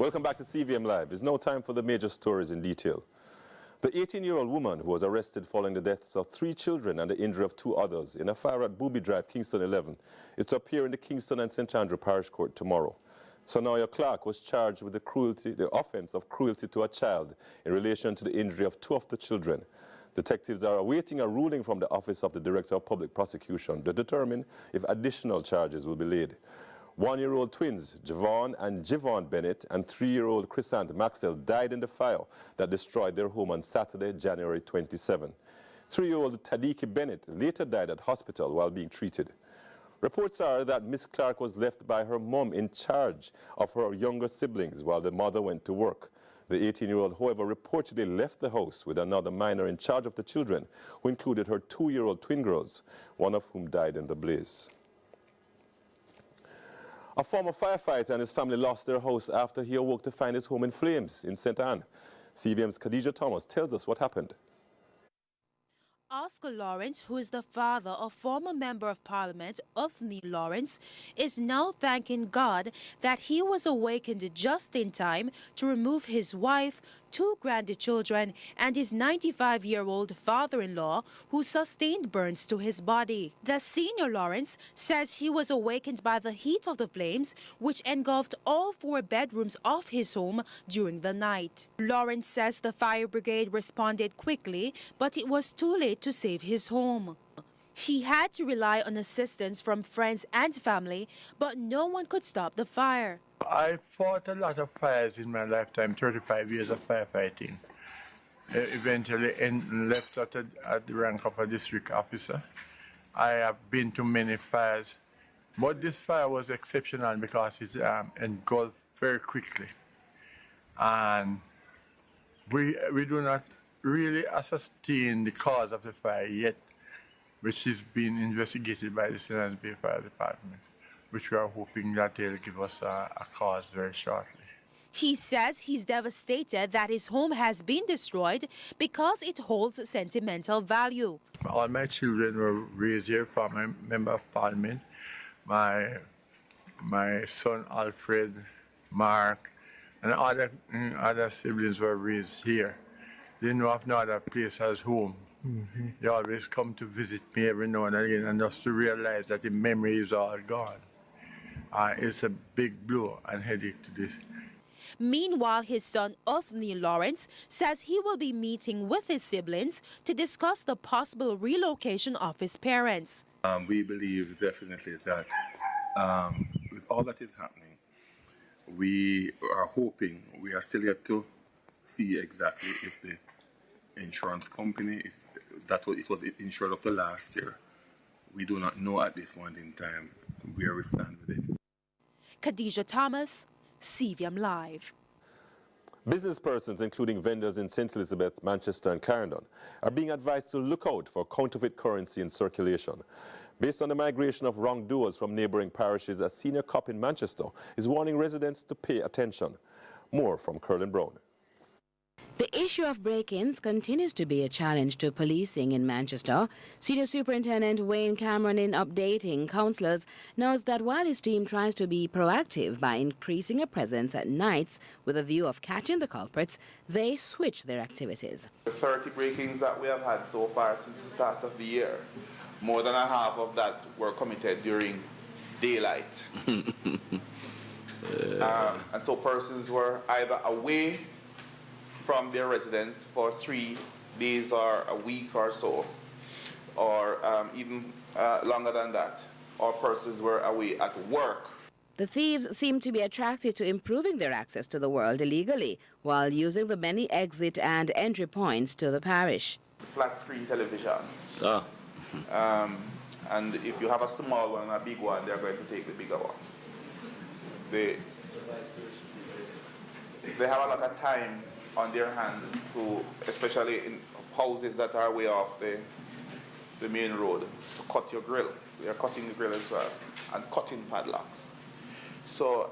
Welcome back to CVM Live. It's now time for the major stories in detail. The 18-year-old woman who was arrested following the deaths of 3 children and the injury of 2 others in a fire at Booby Drive, Kingston 11, is to appear in the Kingston and St. Andrew Parish Court tomorrow. Sanaya Clark was charged with the offense of cruelty to a child in relation to the injury of 2 of the children. Detectives are awaiting a ruling from the Office of the Director of Public Prosecution to determine if additional charges will be laid. 1-year-old twins, Javon and Jivon Bennett, and 3-year-old Chrysant Maxwell died in the fire that destroyed their home on Saturday, January 27. 3-year-old Tadiki Bennett later died at hospital while being treated. Reports are that Miss Clark was left by her mom in charge of her younger siblings while the mother went to work. The 18-year-old, however, reportedly left the house with another minor in charge of the children, who included her 2-year-old twin girls, one of whom died in the blaze. A former firefighter and his family lost their house after he awoke to find his home in flames in St. Anne. CVM's Khadija Thomas tells us what happened. Oscar Lawrence, who is the father of former Member of Parliament Othniel Lawrence, is now thanking God that he was awakened just in time to remove his wife, 2 grandchildren, and his 95-year-old father-in-law, who sustained burns to his body. The senior Lawrence says he was awakened by the heat of the flames, which engulfed all 4 bedrooms of his home during the night. Lawrence says the fire brigade responded quickly, but it was too late to save his home. He had to rely on assistance from friends and family, but no one could stop the fire. I fought a lot of fires in my lifetime, 35 years of firefighting. Eventually left at the rank of a district officer. I have been to many fires, but this fire was exceptional because it engulfed very quickly. And we do not really ascertain the cause of the fire yet, which is being investigated by the St. Andrews Bay Fire Department, which we are hoping that they'll give us a cause very shortly. He says he's devastated that his home has been destroyed because it holds sentimental value. All my children were raised here from a Member of Parliament. My son Alfred, Mark, and other siblings were raised here. They know of no other place as home. Mm-hmm. They always come to visit me every now and again, and just to realize that the memory is all gone. It's a big blow and headache to this. Meanwhile, his son Othniel Lawrence says he will be meeting with his siblings to discuss the possible relocation of his parents. We believe definitely that with all that is happening, we are hoping, we are still yet to see exactly if the insurance company, it was insured up to last year. We do not know at this point in time where we stand with it. Khadija Thomas, CVM Live. Business persons, including vendors in St. Elizabeth, Manchester and Clarendon, are being advised to look out for counterfeit currency in circulation. Based on the migration of wrongdoers from neighboring parishes, a senior cop in Manchester is warning residents to pay attention. More from Curlin Brown. The issue of break-ins continues to be a challenge to policing in Manchester. Senior Superintendent Wayne Cameron, in updating councillors, notes that while his team tries to be proactive by increasing a presence at nights with a view of catching the culprits, they switch their activities. The 30 break-ins that we have had so far since the start of the year, more than a half of that were committed during daylight. And so persons were either away from their residence for 3 days or a week or so, or even longer than that, or persons were away at work. The thieves seem to be attracted to improving their access to the world illegally while using the many exit and entry points to the parish. Flat screen televisions. And if you have a small one and a big one, they're going to take the bigger one. They have a lot of time on their hand to, especially in houses that are way off the main road, to cut your grill. They are cutting the grill as well, and cutting padlocks. So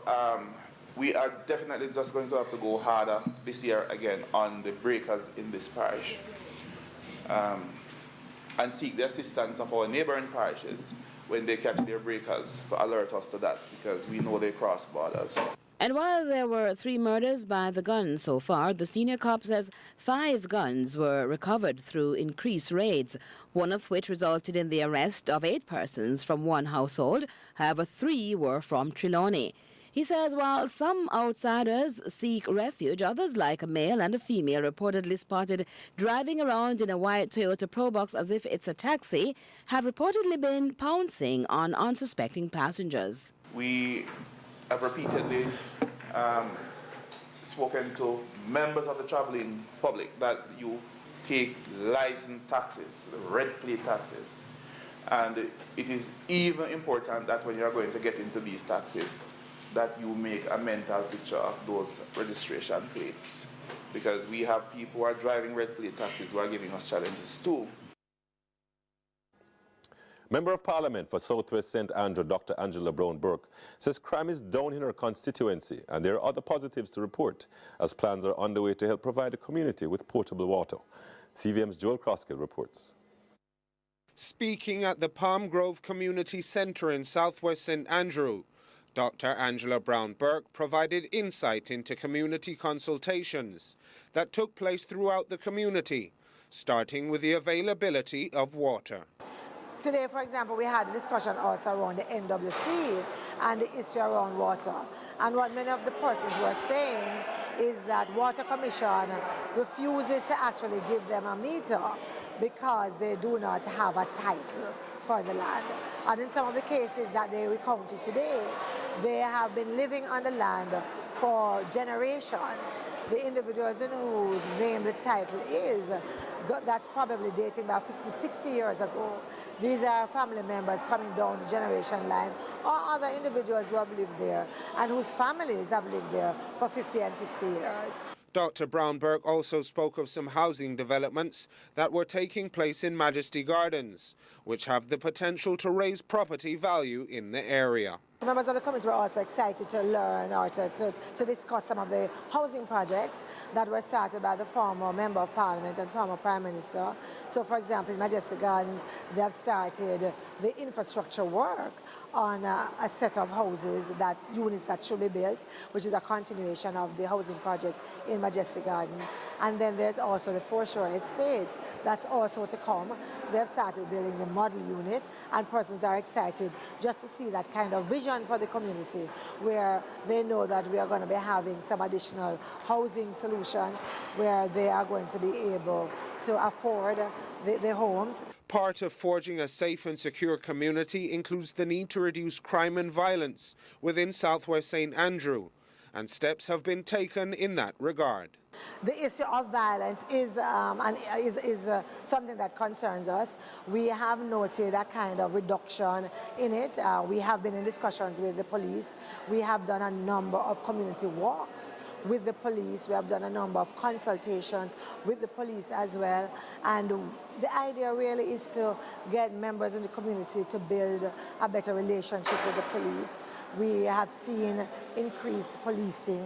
we are definitely just going to have to go harder this year again on the breakers in this parish, and seek the assistance of our neighboring parishes when they catch their breakers to alert us to that, because we know they cross borders. And while there were 3 murders by the gun so far, the senior cop says 5 guns were recovered through increased raids, one of which resulted in the arrest of 8 persons from one household. However, 3 were from Trelawney. He says while some outsiders seek refuge, others, like a male and a female reportedly spotted driving around in a white Toyota Probox as if it's a taxi, have reportedly been pouncing on unsuspecting passengers. We have repeatedly spoken to members of the traveling public that you take licensed taxis, red plate taxis. And it is even important that when you are going to get into these taxis, that you make a mental picture of those registration plates. Because we have people who are driving red plate taxis who are giving us challenges too. Member of Parliament for Southwest St. Andrew, Dr. Angela Brown-Burke, says crime is down in her constituency and there are other positives to report as plans are underway to help provide the community with potable water. CVM's Joel Croskill reports. Speaking at the Palm Grove Community Centre in Southwest St. Andrew, Dr. Angela Brown-Burke provided insight into community consultations that took place throughout the community, starting with the availability of water. Today, for example, we had a discussion also around the NWC and the issue around water. And what many of the persons were saying is that Water Commission refuses to actually give them a meter because they do not have a title for the land. And in some of the cases that they recounted today, they have been living on the land for generations. The individuals in whose name the title is, that's probably dating about 50, 60 years ago. These are family members coming down the generation line or other individuals who have lived there and whose families have lived there for 50 and 60 years. Dr. Brown-Burke also spoke of some housing developments that were taking place in Majesty Gardens, which have the potential to raise property value in the area. Members of the committee were also excited to learn or to discuss some of the housing projects that were started by the former Member of Parliament and former Prime Minister. So, for example, in Majestic Gardens, they have started the infrastructure work on a set of houses, units that should be built, which is a continuation of the housing project in Majestic Garden. And then there's also the Foreshore Estates that's also to come. They've started building the model unit, and persons are excited just to see that kind of vision for the community, where they know that we are going to be having some additional housing solutions where they are going to be able to afford the homes. Part of forging a safe and secure community includes the need to reduce crime and violence within Southwest St. Andrew, and steps have been taken in that regard. The issue of violence is something that concerns us. We have noted a kind of reduction in it. We have been in discussions with the police. We have done a number of community walks with the police. We have done a number of consultations with the police as well. And the idea really is to get members in the community to build a better relationship with the police. We have seen increased policing,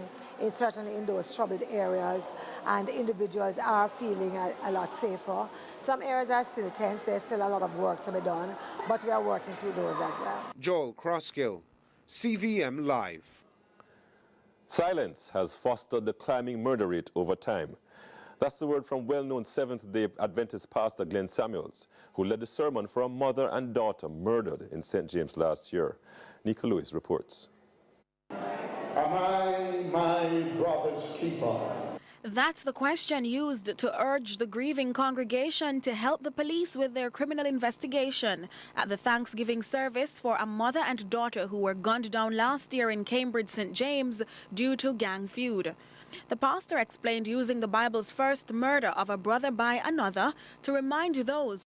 certainly in those troubled areas, and individuals are feeling a lot safer. Some areas are still tense. There's still a lot of work to be done, but we are working through those as well. Joel Croskill, CVM Live. Silence has fostered the climbing murder rate over time. That's the word from well-known Seventh-day Adventist pastor Glenn Samuels, who led the sermon for a mother and daughter murdered in St. James last year. Nika Lewis reports. Am I my brother's keeper? That's the question used to urge the grieving congregation to help the police with their criminal investigation at the Thanksgiving service for a mother and daughter who were gunned down last year in Cambridge, St. James, due to gang feud. The pastor explained using the Bible's first murder of a brother by another to remind those